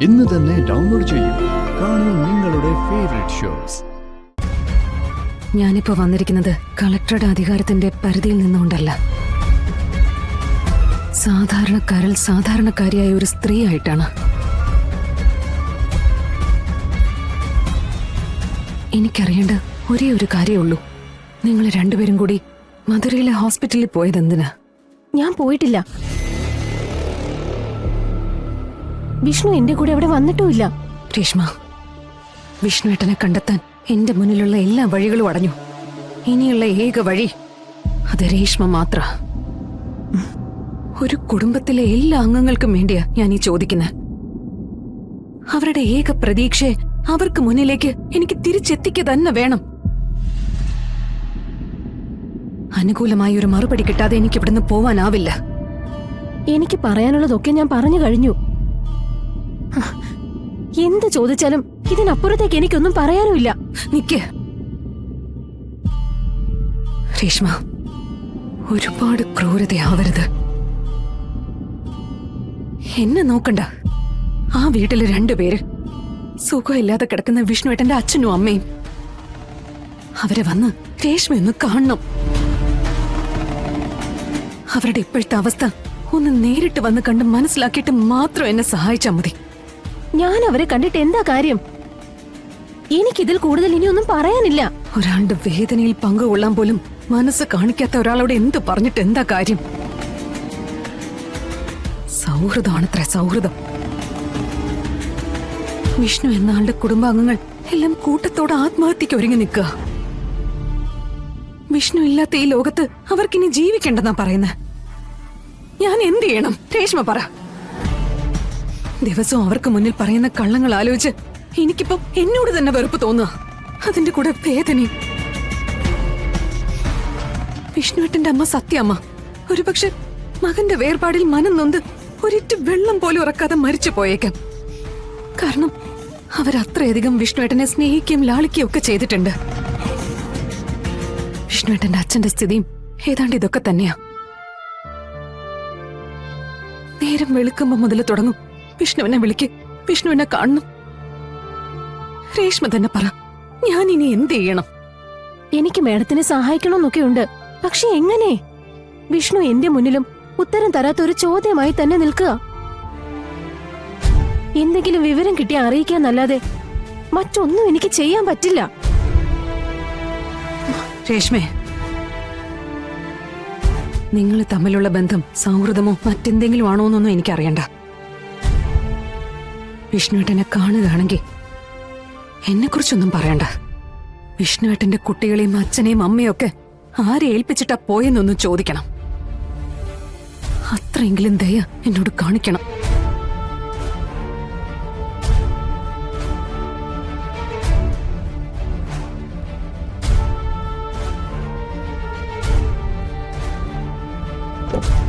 ഇന്ന് തന്നെ ഡൗൺലോഡ് ചെയ്യൂ. കാണൂ നിങ്ങളുടെ ഫേവറേറ്റ് ഷോസ്. ഞാനിപ്പോ വന്നിരിക്കുന്നത് കളക്ടറുടെ അധികാരത്തിന്റെ പരിധിയിൽ നിന്നുകൊണ്ടല്ല, സാധാരണക്കാരിൽ സാധാരണക്കാരിയായ ഒരു സ്ത്രീ ആയിട്ടാണ്. എനിക്കറിയേണ്ട ഒരേ ഒരു കാര്യമുള്ളൂ. നിങ്ങൾ രണ്ടുപേരും കൂടി മധുരയിലെ ഹോസ്പിറ്റലിൽ പോയതെന്തിനാ? ഞാൻ പോയിട്ടില്ല. വിഷ്ണു എന്റെ കൂടെ അവിടെ വന്നിട്ടുമില്ല. രേഷ്മ, വിഷ്ണുവേട്ടനെ കണ്ടെത്താൻ എന്റെ മുന്നിലുള്ള എല്ലാ വഴികളും അടഞ്ഞു. ഇനിയുള്ള ഏക വഴി അത് രേഷ്മ മാത്ര. ഒരു കുടുംബത്തിലെ എല്ലാ അംഗങ്ങൾക്കും വേണ്ടിയാ ഞാൻ ഈ ചോദിക്കുന്നത്. അവരുടെ ഏക പ്രതീക്ഷയെ അവർക്ക് മുന്നിലേക്ക് എനിക്ക് തിരിച്ചെത്തിക്കുക തന്നെ വേണം. അനുകൂലമായ ഒരു മറുപടി കിട്ടാതെ എനിക്ക് ഇവിടുന്ന് പോവാനാവില്ല. എനിക്ക് പറയാനുള്ളതൊക്കെ ഞാൻ പറഞ്ഞു കഴിഞ്ഞു. എന്ത് ചോദിച്ചാലും ഇതിനപ്പുറത്തേക്ക് എനിക്കൊന്നും പറയാനുമില്ല. നിക്ക് രേഷ്മ, ഒരുപാട് ക്രൂരതയാവരുത്. എന്നെ നോക്കണ്ട. ആ വീട്ടിലെ രണ്ടുപേര്, സുഖമില്ലാതെ കിടക്കുന്ന വിഷ്ണുവേട്ടന്റെ അച്ഛനും അമ്മയും, അവരെ വന്ന് രേഷ്മയൊന്ന് കാണണം. അവരുടെ ഇപ്പോഴത്തെ അവസ്ഥ ഒന്ന് നേരിട്ട് വന്ന് കണ്ട് മനസ്സിലാക്കിയിട്ട് മാത്രം എന്നെ സഹായിച്ചാൽ മതി. ഞാൻ അവരെ കണ്ടിട്ട് എന്താ കാര്യം? എനിക്കിതിൽ കൂടുതൽ ഇനിയൊന്നും പറയാനില്ല. ഒരാളുടെ വേദനയിൽ പങ്കുകൊള്ളാൻ പോലും മനസ്സ് കാണിക്കാത്ത ഒരാളോട് എന്ത് പറഞ്ഞിട്ട് എന്താ കാര്യം? സൗഹൃദമാണത്ര സൗഹൃദം. വിഷ്ണു എന്ന ആളുടെ കുടുംബാംഗങ്ങൾ എല്ലാം കൂട്ടത്തോടെ ആത്മഹത്യക്ക് ഒരുങ്ങി നിൽക്കുക. വിഷ്ണു ഇല്ലാത്ത ഈ ലോകത്ത് അവർക്കിനി ജീവിക്കണ്ടെന്നാ പറയുന്നത്. ഞാൻ എന്ത് ചെയ്യണം രേഷ്മ പറ. ദിവസവും അവർക്ക് മുന്നിൽ പറയുന്ന കള്ളങ്ങൾ ആലോചിച്ച് എനിക്കിപ്പം എന്നോട് തന്നെ വെറുപ്പ് തോന്നുക. അതിന്റെ കൂടെ വേദനയും. വിഷ്ണുവേട്ടന്റെ അമ്മ സത്യമ്മ ഒരുപക്ഷെ മകന്റെ വേർപാടിൽ മനം നൊന്ത് ഒരിറ്റ് വെള്ളം പോലും ഉറക്കാതെ മരിച്ചു പോയേക്കാം. കാരണം അവരത്രയധികം വിഷ്ണുവേട്ടനെ സ്നേഹിക്കുകയും ലാളിക്കുകയും ഒക്കെ ചെയ്തിട്ടുണ്ട്. വിഷ്ണുവേട്ടന്റെ അച്ഛന്റെ സ്ഥിതിയും ഏതാണ്ട് ഇതൊക്കെ തന്നെയാ. നേരം വെളുക്കുമ്പോ മുതൽ തുടങ്ങും വിഷ്ണുവിനെ വിളിക്ക്, വിഷ്ണുവിനെ കാണണം. രേഷ്മ തന്നെ പറ, ഞാൻ ഇനി എന്ത് ചെയ്യണം? എനിക്ക് മേഡത്തിനെ സഹായിക്കണമെന്നൊക്കെ ഉണ്ട്. പക്ഷെ എങ്ങനെ? വിഷ്ണു എന്റെ മുന്നിലും ഉത്തരം തരാത്ത ഒരു ചോദ്യമായി തന്നെ നിൽക്കുക. എന്തെങ്കിലും വിവരം കിട്ടി അറിയിക്കാന്നല്ലാതെ മറ്റൊന്നും എനിക്ക് ചെയ്യാൻ പറ്റില്ല. രേഷ്മേ, നിങ്ങൾ തമ്മിലുള്ള ബന്ധം സൗഹൃദമോ മറ്റെന്തെങ്കിലും ആണോന്നൊന്നും എനിക്കറിയണ്ട. വിഷ്ണുവേട്ടനെ കാണുകയാണെങ്കിൽ എന്നെക്കുറിച്ചൊന്നും പറയണ്ട. വിഷ്ണുവേട്ടന്റെ കുട്ടികളെയും അച്ഛനെയും അമ്മയും ഒക്കെ ആരെ ഏൽപ്പിച്ചിട്ടാ പോയെന്നൊന്നും ചോദിക്കണം. അത്രയെങ്കിലും ദയ എന്നോട് കാണിക്കണം. you